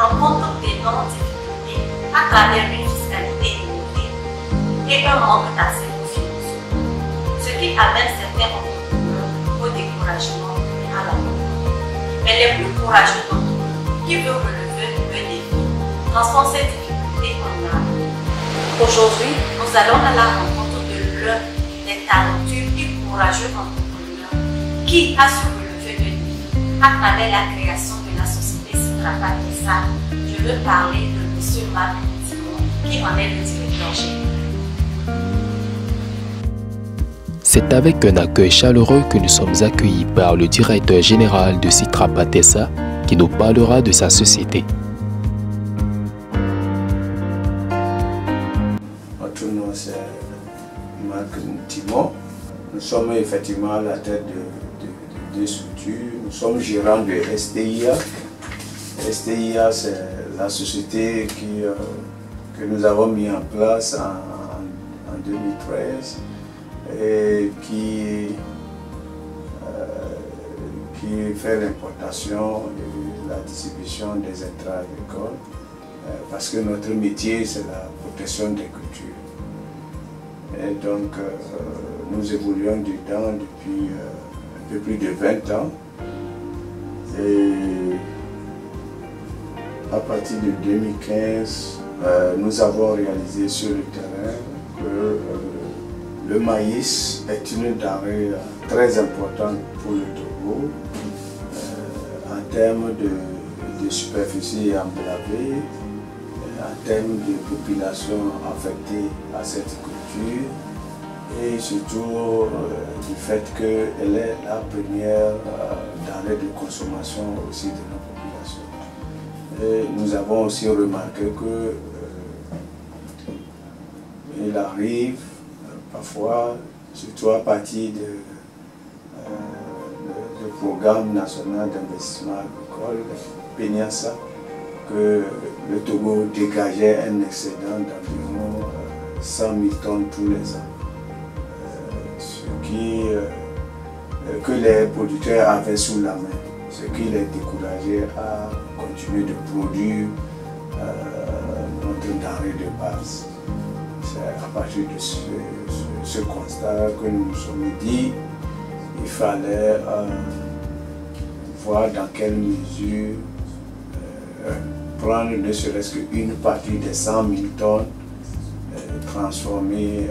rencontre d'énormes difficultés à travers une fiscalité élevée et un manque d'accès aux financements, ce qui amène certains entrepreneurs au découragement et à la mort. Mais les plus courageux d'entre eux, qui veulent relever le défi, transforment ces difficultés en art. Aujourd'hui, nous allons à la rencontre de l'un des talentueux et courageux entrepreneurs qui a su relever le défi à travers la création de la société Citrapa Tessa. Je veux parler de M. Marc Timon, qui en est le directeur général. C'est avec un accueil chaleureux que nous sommes accueillis par le directeur général de Citrapa Tessa qui nous parlera de sa société. Notre nom c'est Marc Timon. Nous sommes effectivement à la tête de deux structures. Nous sommes gérants de STIA. STIA c'est la société que nous avons mis en place en 2013. Et qui fait l'importation et la distribution des intrants agricoles parce que notre métier c'est la protection des cultures. Et donc nous évoluons dedans depuis un peu plus de 20 ans et à partir de 2015 nous avons réalisé sur le terrain que le maïs est une denrée très importante pour le Togo en termes de superficie emblavée, en termes de population affectée à cette culture et surtout du fait qu'elle est la première denrée de consommation aussi de nos populations. Et nous avons aussi remarqué qu'il arrive parfois, surtout à partir du programme national d'investissement agricole, PENIASA, que le Togo dégageait un excédent d'environ 100 000 tonnes tous les ans, que les producteurs avaient sous la main, ce qui les décourageait à continuer de produire notre denrée de base. C'est à partir de ce constat que nous nous sommes dit qu'il fallait voir dans quelle mesure prendre ne serait-ce qu'une partie des 100 000 tonnes transformées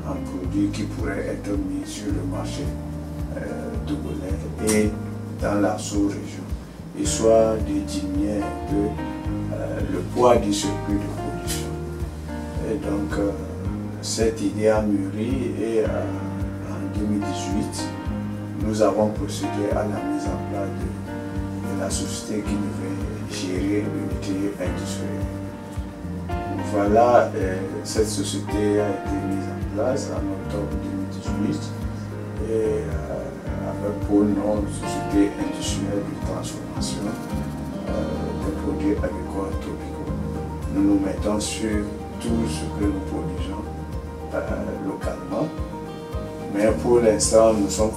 en produits qui pourraient être mis sur le marché togolais et dans la sous-région, et soit de diminuer un peu le poids du circuit de production. Et donc, cette idée a mûri et en 2018, nous avons procédé à la mise en place de la société qui devait gérer l'unité industrielle. Voilà, cette société a été mise en place en octobre 2018 et avec pour nom Société industrielle de transformation des produits agricoles tropicaux. Nous nous mettons sur tout ce que nous produisons localement, mais pour l'instant nous sommes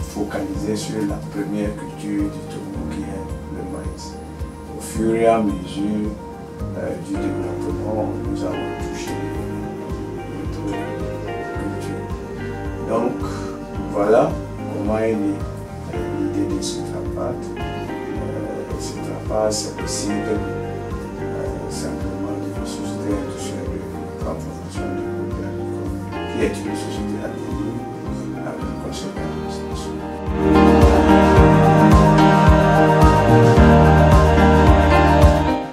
focalisés sur la première culture du Togo qui est le maïs. Au fur et à mesure du développement, nous avons touché notre culture. Donc voilà comment est née l'idée de Citrapa. Citrapa, c'est le sigle simplement de la société industrielle de transformation des produits agricoles, qui est une société anonyme avec le conseil d'administration.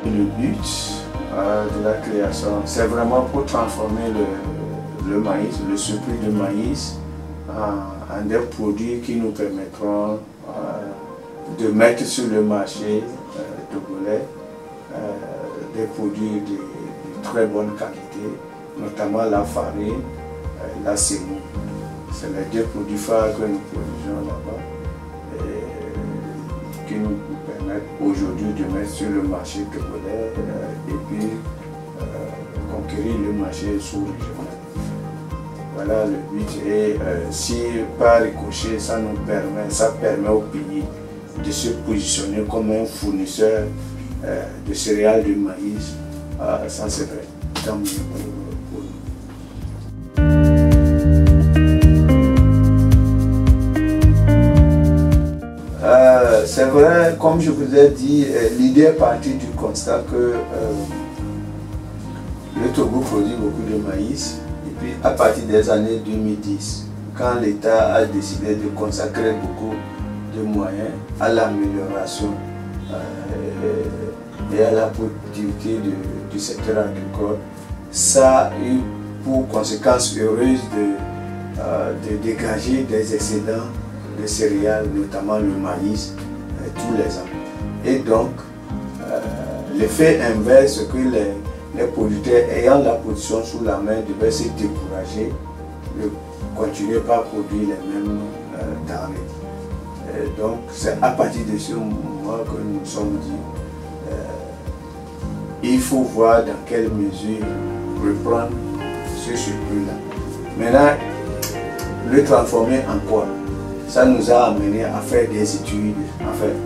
Le but de la création, c'est vraiment pour transformer le maïs, le surplus de maïs, en des produits qui nous permettront de mettre sur le marché togolais des produits de très bonne qualité, notamment la farine, la semoule. C'est les deux produits phares que nous produisons là-bas et qui nous permettent aujourd'hui de mettre sur le marché togolais et puis conquérir le marché sous-régional. Voilà le but. Et si par ricochet ça permet au pays de se positionner comme un fournisseur de céréales de maïs, ça serait tant mieux pour nous. C'est vrai, comme je vous ai dit, l'idée est partie du constat que le Togo produit beaucoup de maïs. Et puis à partir des années 2010, quand l'État a décidé de consacrer beaucoup de moyens à l'amélioration et à la productivité du secteur agricole, ça a eu pour conséquence heureuse de dégager des excédents de céréales, notamment le maïs, tous les ans. Et donc, l'effet inverse, c'est que les producteurs ayant la production sous la main devaient se décourager, ne continuer pas à produire les mêmes denrées. Donc, c'est à partir de ce moment que nous nous sommes dit, il faut voir dans quelle mesure reprendre ce surplus-là. Maintenant, le transformer en quoi? Ça nous a amené à faire des études, à faire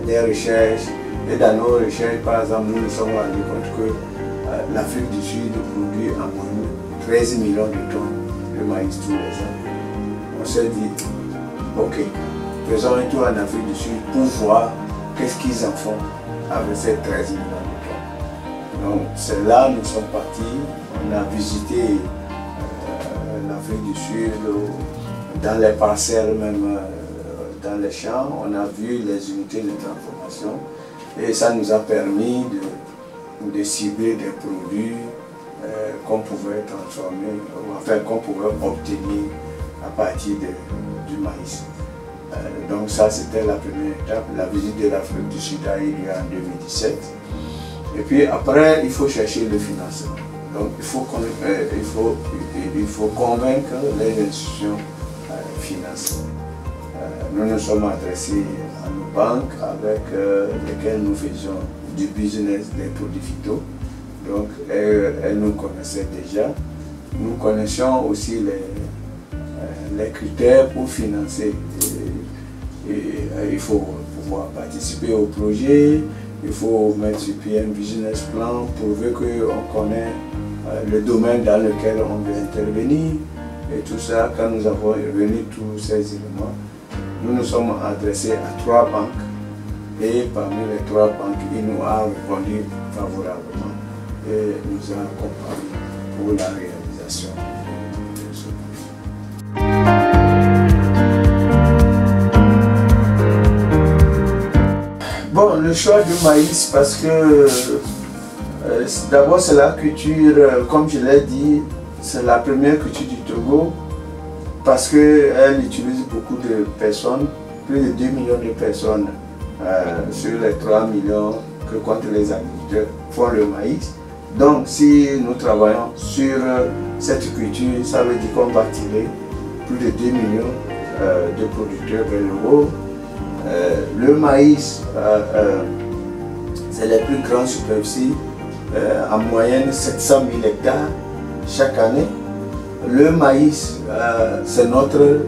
des recherches. Et dans nos recherches, par exemple, nous nous sommes rendus compte que l'Afrique du Sud produit en moyenne 13 millions de tonnes de maïs tous les ans. On s'est dit, ok, faisons un tour en Afrique du Sud pour voir qu'est-ce qu'ils en font avec ces 13 millions de tonnes. Donc c'est là que nous sommes partis. On a visité l'Afrique du Sud, dans les parcelles, même dans les champs, on a vu les unités de transformation et ça nous a permis de cibler des produits qu'on pouvait transformer, enfin qu'on pouvait obtenir à partir du maïs. Donc ça c'était la première étape, la visite de l'Afrique du Sud a eu lieu en 2017. Et puis après, il faut chercher le financement. Donc il faut convaincre les institutions financières. Nous nous sommes adressés à nos banques avec lesquelles nous faisions du business des produits phyto. Donc elles nous connaissaient déjà. Nous connaissions aussi les critères pour financer. Il faut pouvoir participer au projet, il faut mettre sur pied un business plan, prouver qu'on connaît le domaine dans lequel on veut intervenir. Et tout ça, quand nous avons réuni tous ces éléments, nous nous sommes adressés à 3 banques. Et parmi les 3 banques, il nous a répondu favorablement et nous a accompagnés pour la réalisation de ce projet. Bon, le choix du maïs, parce que d'abord c'est la culture, comme je l'ai dit, c'est la première culture du Togo parce qu'elle utilise beaucoup de personnes, plus de 2 millions de personnes sur les 3 millions que comptent les agriculteurs font le maïs. Donc si nous travaillons sur cette culture, ça veut dire qu'on va tirer plus de 2 millions de producteurs vers le haut. Le maïs, c'est les plus grandes superficies, en moyenne 700 000 hectares chaque année. Le maïs, c'est notre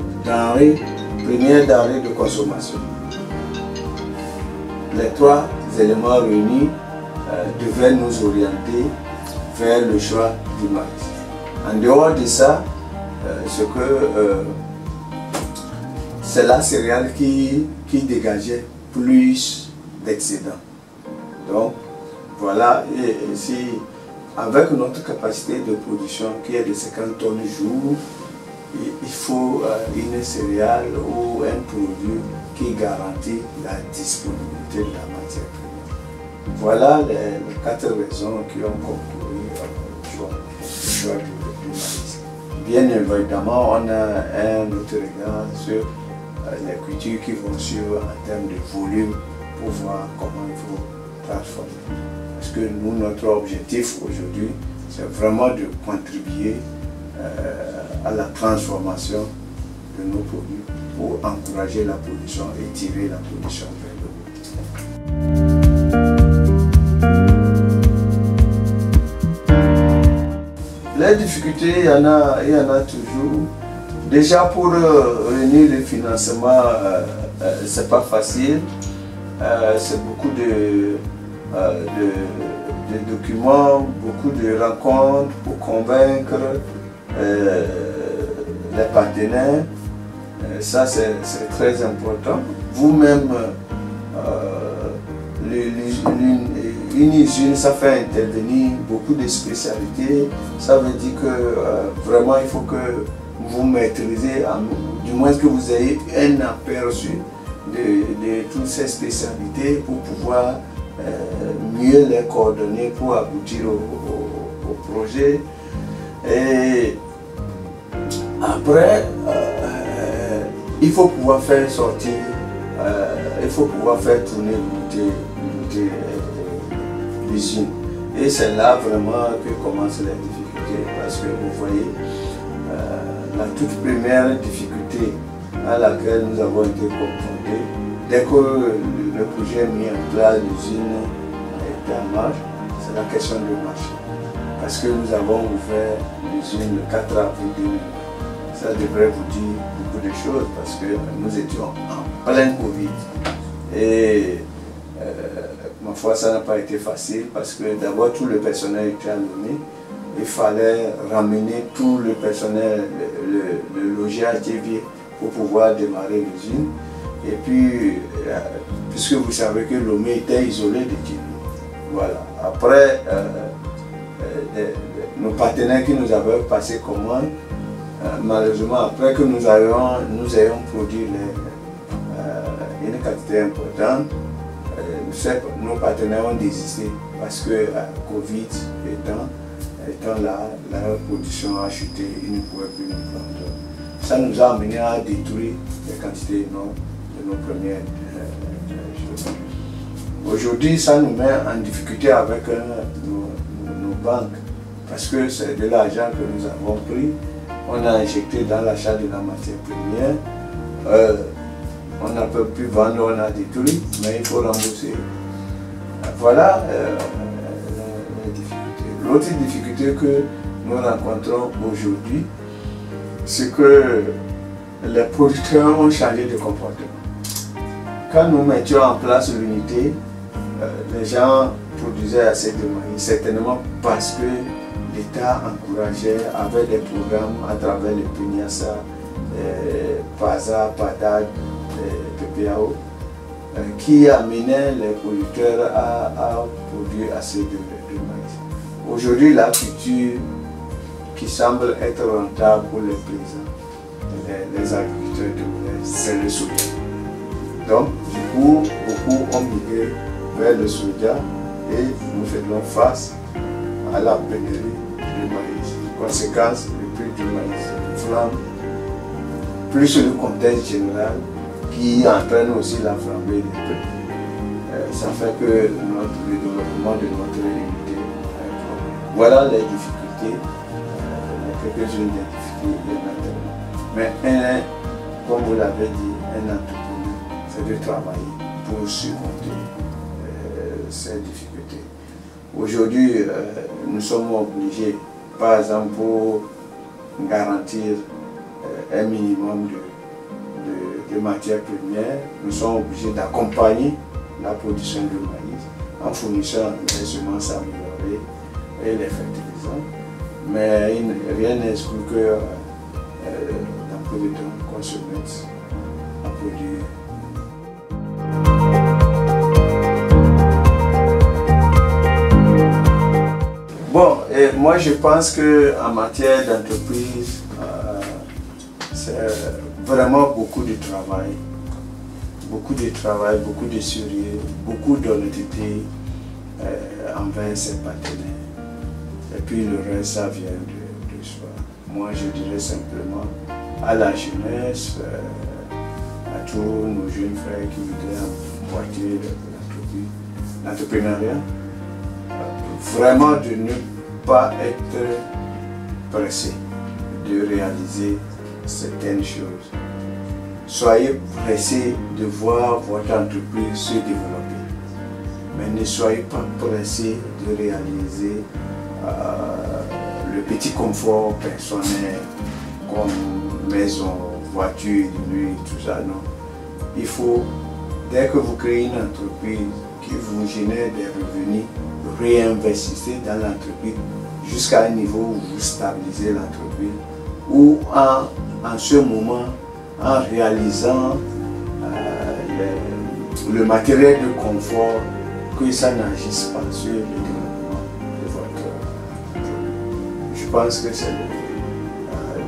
première denrée de consommation. Les 3 éléments réunis devraient nous orienter vers le choix du maïs. En dehors de ça, c'est la céréale qui dégageait plus d'excédents. Donc voilà, et si avec notre capacité de production qui est de 50 tonnes jour, il faut une céréale ou un produit qui garantit la disponibilité de la matière première. Voilà les 4 raisons qui ont concouru au choix du maïs. Bien évidemment, on a un autre regard sur les cultures qui vont suivre en termes de volume pour voir comment il faut transformer. Parce que nous, notre objectif aujourd'hui, c'est vraiment de contribuer à la transformation de nos produits pour encourager la production et tirer la production vers le haut. Les difficultés, il y en a toujours. Déjà pour réunir le financement, c'est pas facile. C'est beaucoup de documents, beaucoup de rencontres pour convaincre les partenaires. Ça, c'est très important. Vous-même, une usine, ça fait intervenir beaucoup de spécialités. Ça veut dire que vraiment, il faut que vous maîtrisez, du moins que vous ayez un aperçu de toutes ces spécialités pour pouvoir mieux les coordonner pour aboutir au projet. Et après, il faut pouvoir faire sortir, il faut pouvoir faire tourner l'usine. Et c'est là vraiment que commencent les difficultés, parce que vous voyez, la toute première difficulté à laquelle nous avons été confrontés, dès que le projet est mis en place, l'usine a été en marche, c'est la question du marché. Parce que nous avons ouvert l'usine le 4 avril 2020. Ça devrait vous dire beaucoup de choses, parce que nous étions en plein Covid. Et ma foi, ça n'a pas été facile, parce que d'abord tout le personnel était alloué. Il fallait ramener tout le personnel, le loger à Thiévier pour pouvoir démarrer l'usine. Et puis, puisque vous savez que Lomé était isolé de Thiévier. Voilà. Après, nos partenaires qui nous avaient passé commande, malheureusement, après que nous ayons produit une quantité importante, nos partenaires ont désisté parce que Covid étant là, la production a chuté, ils ne pouvaient plus nous prendre. Ça nous a amené à détruire les quantités énormes de nos premières choses. Aujourd'hui, ça nous met en difficulté avec nos banques, parce que c'est de l'argent que nous avons pris, on a injecté dans l'achat de la matière première, on n'a pas pu vendre, on a détruit, mais il faut rembourser. Voilà les difficultés. L'autre difficulté que nous rencontrons aujourd'hui, c'est que les producteurs ont changé de comportement. Quand nous mettions en place l'unité, les gens produisaient assez de maïs, certainement parce que l'État encourageait, avait des programmes à travers le PNIASA, PASA, PADAD, PPAO, qui amenaient les producteurs à produire assez de maïs. Aujourd'hui, la culture qui semble être rentable pour les paysans, les agriculteurs de maïs, c'est le soja. Donc, du coup, beaucoup ont migré vers le soja et nous faisons face à la pénurie du maïs. Conséquence, le prix du maïs flambe, plus le contexte général qui entraîne aussi la flambée des prix. Ça fait que le développement de notre unité est un problème. Voilà les difficultés, quelques-unes des difficultés naturellement. Mais comme vous l'avez dit, un entrepreneur, c'est de travailler pour surmonter ces difficultés. Aujourd'hui, nous sommes obligés, par exemple, pour garantir un minimum de matières premières, nous sommes obligés d'accompagner la production de maïs en fournissant les semences améliorées et les fertilisants. Mais rien n'exclut que dans peu de temps qu'on se mette à produire. Bon, et moi je pense qu'en matière d'entreprise, c'est vraiment beaucoup de travail, beaucoup de sérieux, beaucoup d'honnêteté envers ses partenaires. Et puis le reste, ça vient de soi. Moi je dirais simplement à la jeunesse, à tous nos jeunes frères qui voudraient emboîter l'entrepreneuriat, vraiment de ne pas être pressé de réaliser certaines choses. Soyez pressé de voir votre entreprise se développer, mais ne soyez pas pressé de réaliser le petit confort personnel comme maison, voiture, nuit, tout ça. Non. Il faut, dès que vous créez une entreprise qui vous génère des revenus, réinvestissez dans l'entreprise jusqu'à un niveau où vous stabilisez l'entreprise, ou en ce moment, en réalisant le matériel de confort, que ça n'agisse pas sur le développement de votre produit. Je pense que c'est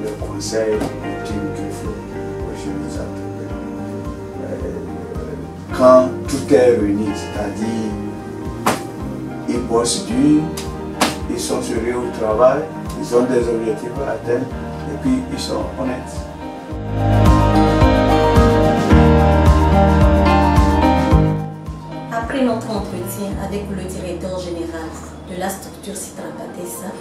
le conseil ultime qu'il faut aux jeunes entrepreneurs. Quand tout est réuni, c'est-à-dire ils bossent dur, ils sont sérieux au travail, ils ont des objectifs à atteindre et puis ils sont honnêtes. Après notre entretien avec le directeur général de la structure Citra Patessa,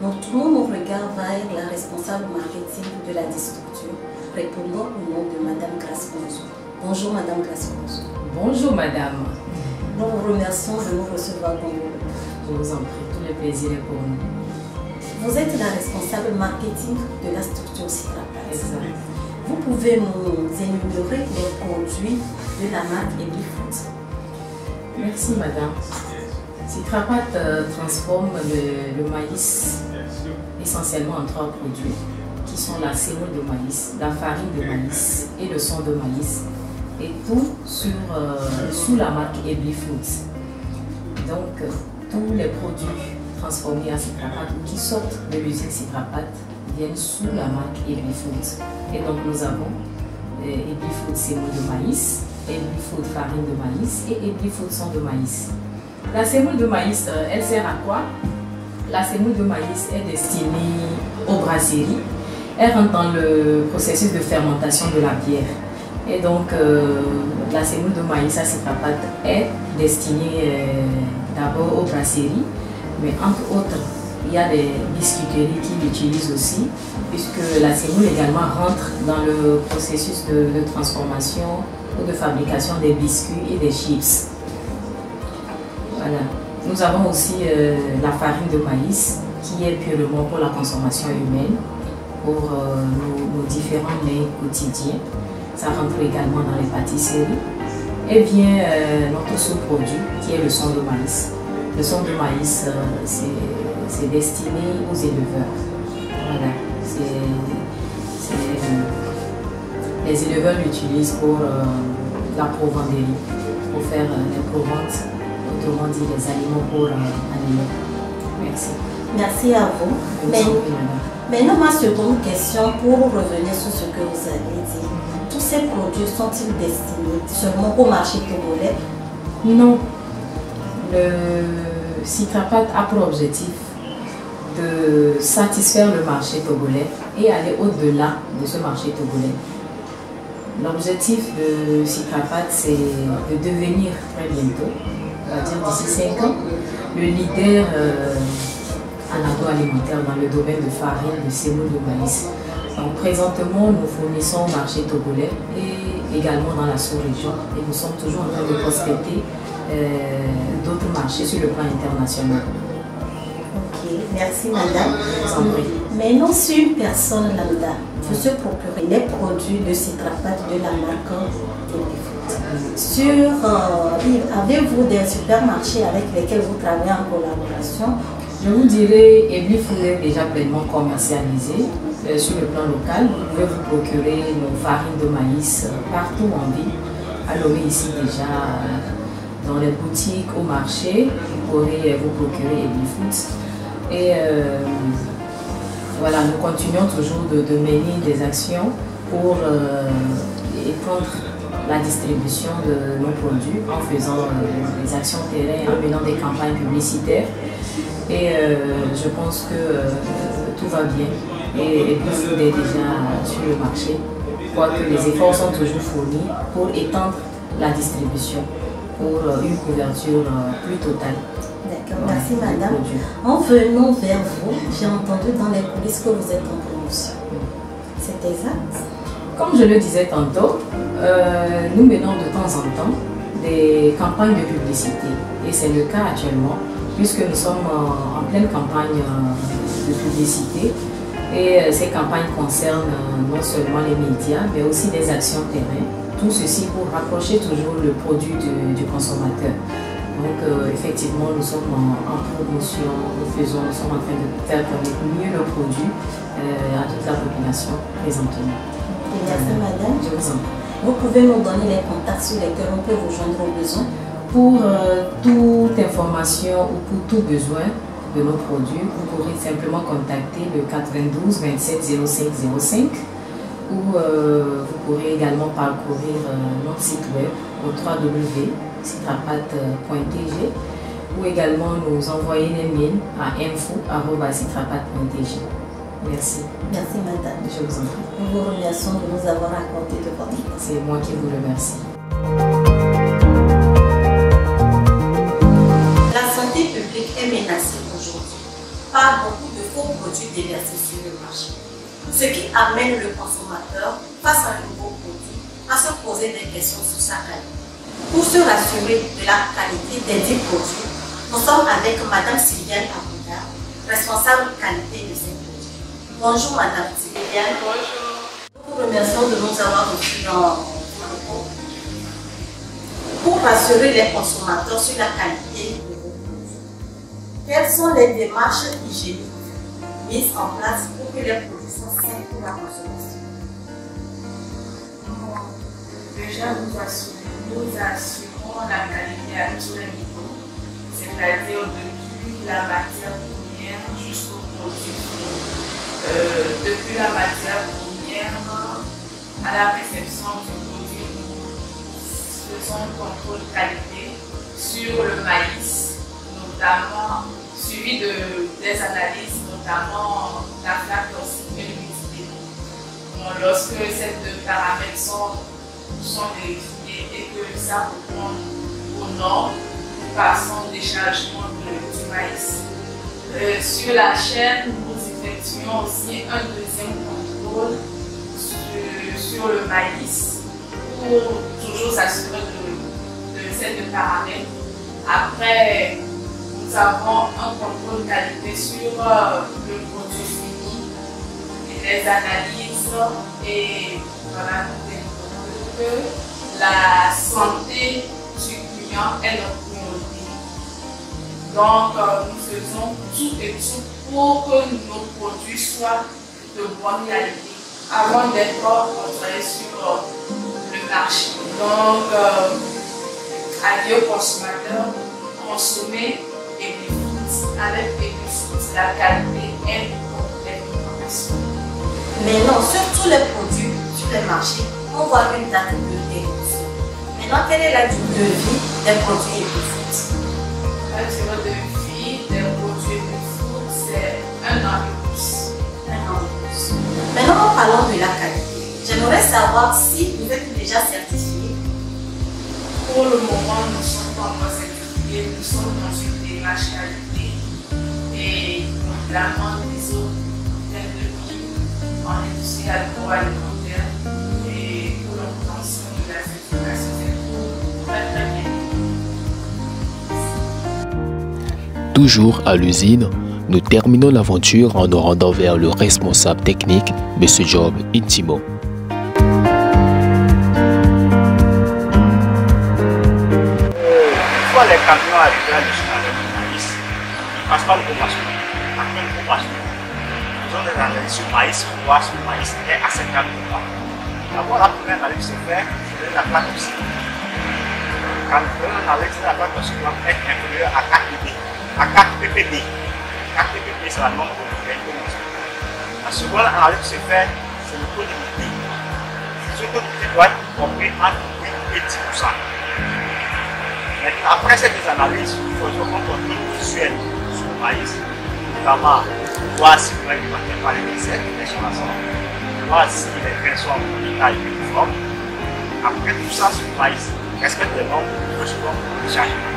nous tournons nos regards vers la responsable marketing de la structure, répondant au nom de Madame Grasponzo. Bonjour Madame Grasponzo. Bonjour Madame. Nous vous remercions de nous recevoir dans nos locaux. Je vous en prie, tout le plaisir est pour nous. Vous êtes la responsable marketing de la structure Citra Patessa. Exact. Vous pouvez nous énumérer les produits de la marque Ebly Foods. Merci Madame. Citra Pat transforme le maïs essentiellement en 3 produits qui sont la semoule de maïs, la farine de maïs et le son de maïs, et tout sous la marque Ebly Foods. Donc tous les produits transformés à Citra Pat ou qui sortent de l'usine Citra Pat viennent sous la marque Ebly Foods. Et donc nous avons Ebly Foods semoule de maïs, Ebly Foods farine de maïs et Ebly Foods son de maïs. La semoule de maïs, elle sert à quoi? La semoule de maïs est destinée aux brasseries. Elle rentre dans le processus de fermentation de la bière. Et donc, la semoule de maïs à Citra Pat est destinée d'abord aux brasseries, mais entre autres, il y a des biscuiteries qui l'utilisent aussi, puisque la semoule également rentre dans le processus de transformation ou de fabrication des biscuits et des chips. Voilà. Nous avons aussi la farine de maïs qui est purement pour la consommation humaine, pour nos différents mets quotidiens. Ça rentre également dans les pâtisseries. Et bien notre sous-produit qui est le son de maïs. Le son de maïs, c'est destiné aux éleveurs. Voilà. Les éleveurs l'utilisent pour la provanderie, pour faire les provantes, autrement dit les aliments pour animaux. Merci. Merci à vous. Maintenant, ma seconde question pour revenir sur ce que vous avez dit. Tous ces produits sont-ils destinés seulement au marché togolais? Non. Le Citra Pat a pour objectif de satisfaire le marché togolais et aller au-delà de ce marché togolais. L'objectif de Citra Pat, c'est de devenir très bientôt, on va dire d'ici 5 ans, le leader en agroalimentaire dans le domaine de farine, de semoule de maïs. Donc, présentement, nous fournissons au marché togolais et également dans la sous-région. Et nous sommes toujours en train de prospecter d'autres marchés sur le plan international. Ok, merci madame. Maintenant, si une personne lambda veut se procurer les produits de Citra Pat de la marque Ebly Foods, avez-vous des supermarchés avec lesquels vous travaillez en collaboration? Je vous dirais, Ebly Foods est déjà pleinement commercialisé sur le plan local. Vous pouvez vous procurer nos farines de maïs partout en ville. À Lomé ici déjà, dans les boutiques, au marché, vous pourrez vous procurer Ebly Foods. Et voilà, nous continuons toujours de mener des actions pour étendre la distribution de nos produits en faisant des actions terrain, en menant des campagnes publicitaires. Et je pense que tout va bien et Ebly Foods est déjà sur le marché, quoique les efforts sont toujours fournis pour étendre la distribution pour une couverture plus totale. D'accord, merci madame. En venant vers vous, j'ai entendu dans les coulisses que vous êtes en promotion. C'est exact? Comme je le disais tantôt, nous menons de temps en temps des campagnes de publicité et c'est le cas actuellement puisque nous sommes en pleine campagne de publicité et ces campagnes concernent non seulement les médias mais aussi des actions terrain. Tout ceci pour rapprocher toujours le produit du consommateur. Donc effectivement, nous sommes en promotion, nous sommes en train de faire connaître mieux nos produits à toute la population présentement. Merci madame. Je vous en prie. Vous pouvez nous donner les contacts sur lesquels on peut vous joindre au besoin? Pour toute information ou pour tout besoin de nos produits, vous pourrez simplement contacter le 92 27 05 05 ou vous pourrez également parcourir notre site web au www.citrapat.tg ou également nous envoyer des mails à info@citrapat.tg. Merci. Merci madame. Je vous en prie. Nous vous remercions de nous avoir accordé de votre temps. C'est moi qui vous remercie. La santé publique est menacée aujourd'hui par beaucoup de faux produits déversés sur le marché, ce qui amène le consommateur face à un nouveau produit à se poser des questions sur sa qualité. Pour se rassurer de la qualité des 10 produits, nous sommes avec madame Sylviane Abouda, responsable qualité de ces produits. Bonjour madame Sylviane. Bonjour. Nous vous remercions de nous avoir reçus dans votre repos. Pour rassurer les consommateurs sur la qualité de vos produits, quelles sont les démarches hygiéniques mises en place pour que les produits soient sains pour la consommation? Déjà, nous assurons la qualité à tous les niveaux, c'est-à-dire depuis la matière première jusqu'au produit fini. Depuis la matière première à la réception du produit, nous faisons un contrôle qualité sur le maïs, notamment suivi des analyses, notamment la flaque toxique et l'humidité. Bon, lorsque ces deux paramètres sont vérifiés et que ça répond aux normes, nous passons au déchargement du maïs. Sur la chaîne, nous effectuons aussi un deuxième contrôle sur le maïs pour toujours s'assurer de ces deux paramètres. Après, nous avons un contrôle qualité sur le produit fini et les analyses et voilà, nous démontrons que la santé du client est notre priorité. Donc, nous faisons tout et tout pour que nos produits soient de bonne qualité avant d'être entrés sur le marché. Donc, avis aux consommateurs, consommer avec Equifruits, la qualité est l'information. Maintenant, sur tous les produits sur les marchés, on voit une date de péremption. Maintenant, quelle est la durée de vie des produits Equifruits? La durée de vie des produits Equifruits, c'est 1 an de plus. 1 an de plus. Maintenant, en parlant de la qualité, j'aimerais savoir si vous êtes déjà certifié. Pour le moment, nous ne sommes pas encore certifiés, nous sommes dans une démarche qualité et notamment des autres tels de qui en industrie agroalimentaire et pour l'obtention de la certification, c'est très bien. Toujours à l'usine, nous terminons l'aventure en nous rendant vers le responsable technique, M. Job Intimo. Les camions arrivés à l'usine avec le maïs, ils ne passent pas le compassion. Après le compassion, ils ont des analyses sur le maïs pour voir si le maïs est acceptable ou pas. D'abord, la première analyse se fait sur la plaque toxique. Quand une analyse de la plaque toxique est inférieure à 4 ppb. À 4 ppb. 4 ppb, c'est la norme européenne. La seconde analyse se fait sur le taux d'humidité. Ce taux d'humidité doit être compris entre 8 et 10%. Après ces deux analyses, nous faisons un contrôle visuel sur le maïs, notamment voir si le maïs ne pas les insectes, les chansons, voir si les grains sont en taille uniforme. Après tout ça sur le maïs, respecte les normes de chargement.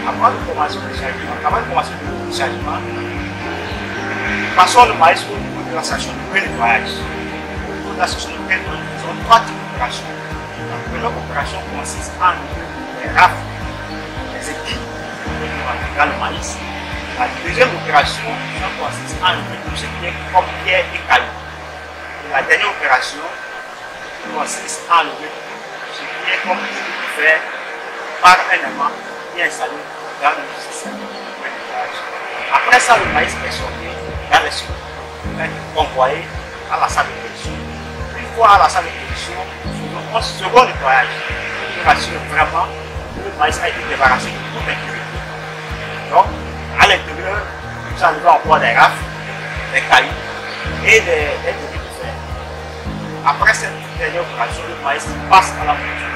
Avant de commencer le chargement, passons le maïs au niveau de la station de pré-nettoyage. Au niveau de la station de pré-nettoyage, nous faisons 3 types d'opérations. La première opération consiste en les rafles, les épis, dans le maïs. La deuxième opération consiste en enlever tout ce qui est comme pierre et cailloux. Et la dernière opération consiste en enlever tout ce qui est comme fer par un aimant bien installé dans le système de nettoyage. Après ça, le maïs est sorti dans les secours, envoyé à la salle de production. Une fois à la salle de production, on se second nettoyage. Je rassure vraiment que le maïs a été débarrassé de toute impureté. Donc, à l'intérieur, nous arrivons encore des rafles, des cailloux et des débris de fer. Après cette dernière opération, le maïs passe à la mouture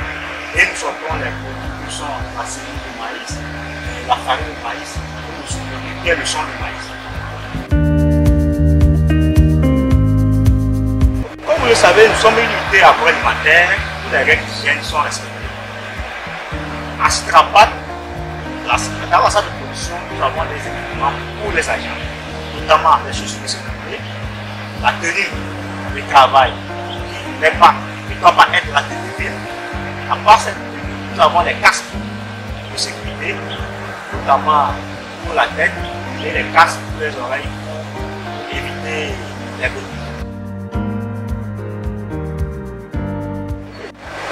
et nous sortons les produits qui sont la cellule de maïs, la farine de maïs et le sucre qui est le champ de maïs. Comme vous le savez, nous sommes une unité agroalimentaire où les règles d'hygiène sont respectées. À Citrapat, dans la salle de production, nous avons des équipements pour les agents, notamment les chaussures de sécurité, la tenue de travail qui ne doit pas être la tenue ville. À part cette tenue, nous avons les casques de sécurité, notamment pour la tête et les casques pour les oreilles pour éviter les bruits.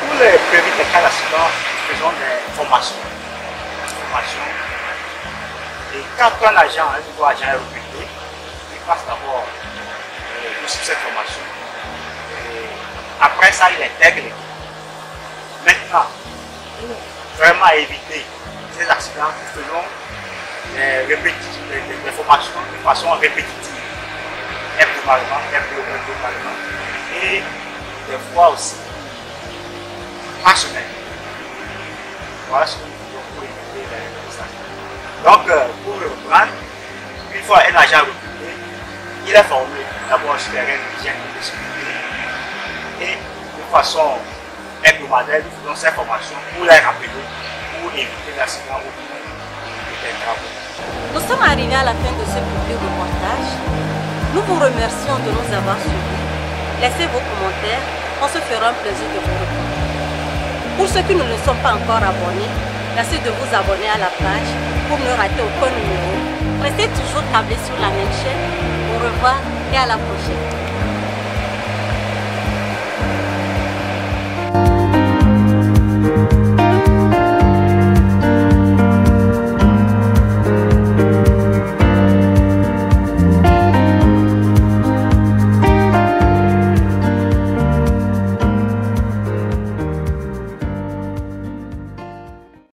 Pour les prévenir des cas d'accident, nous faisons des formations. Et quand un agent, un nouveau agent est recruté, il passe d'abord cette formation. Et après ça, il intègre l'équipe. Maintenant, pour vraiment éviter ces accidents, nous faisons des formations de façon répétitive, hebdomadairement, et des fois aussi par semaine. Voilà ce que nous faisons pour éviter les accidents. Donc, pour le reprendre, une fois un agent recruté, il est formé d'abord sur les règles d'hygiène et de sécurité. Et de façon hebdomadaire, nous faisons ces formations pour les rappeler, pour éviter l'accident au cours des travaux. Nous sommes arrivés à la fin de ce public reportage. Nous vous remercions de nous avoir suivis. Laissez vos commentaires, on se fera un plaisir de vous répondre. Pour ceux qui ne le sont pas encore abonnés, merci de vous abonner à la page pour ne rater aucun numéro. Restez toujours câblés sur la même chaîne. Au revoir et à la prochaine.